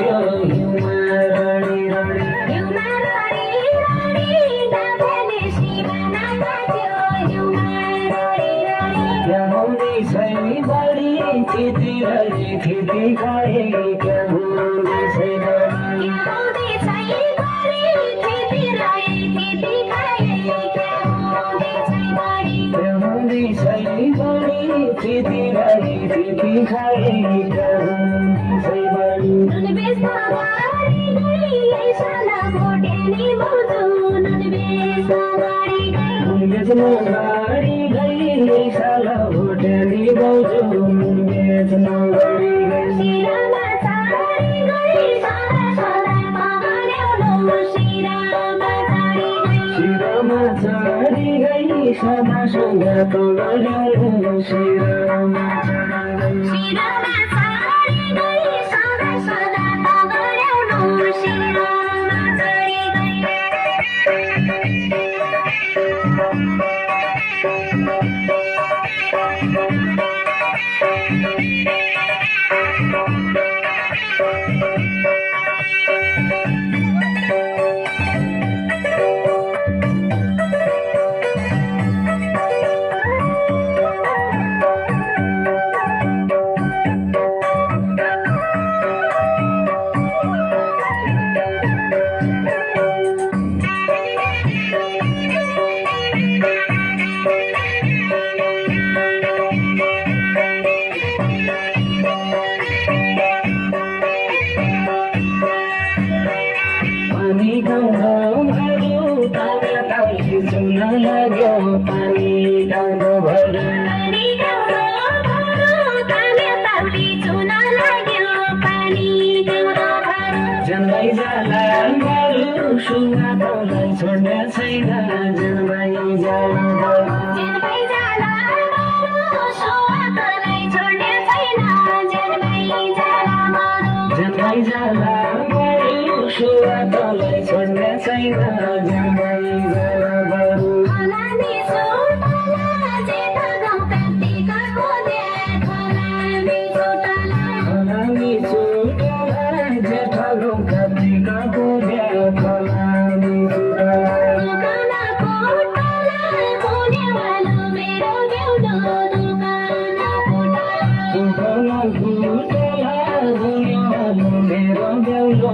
लाग्यो हिउँमा ready ready हिउँमा ready ready डाँफेले सिमाना काट्यो हिउँमा रडी रडी क्या हुँदैछ बढी थिति रडी थिति खाए क्या हुँदैछ बढी क्या हुँदैछ बढी थिति रडी थिति खाए क्या हुँदैछ बढी क्या हुँदैछ बढी थिति रडी थिति खाए क्या हुँदैछ बढी नुन बेच्न गाडी गई साला भोटेली भाउजू नुन बेच्न गाडी गई बेच्न गाडी गई साला भोटेली भाउजू बेच्न गाडी गई शिरमा छाडी गई साला साला पगाल्यो शिरमा छाडी गई शिरमा चढी गई सदा सदा तो गऱ्यो शिरमा चढी गई शिरमा छाडी गई सदा सदा पगाल्यो शिरमा छाडी गई पानी गाउँदो तारा ताउली चुन लाग्यो पानी गाउँदो भर पानी गाउँदो भरो ताले ताउली चुन लाग्यो पानी गाउँदो भरो जनलाई जाला गरु सुगा तँलाई छोड्ने छैन जनलाई जाला गरु जेलमै जाला मरो सुवा तँलाई छोड्ने छैन जेलमै जाला मरो जनलाई जाला गरु सुगा तँलाई छोड्ने छैन जनलाई जाला गरु फलानी सुटला जेठा गाउँ कान्तिकाको देख फलानी सुटला फलामी चुटला जेठा गाउँ कान्तिकाको देख फलामी चुटला दुकानको टला हुनेवालो मेरो बेहुलो दुकानको टला मेरो बेहुलो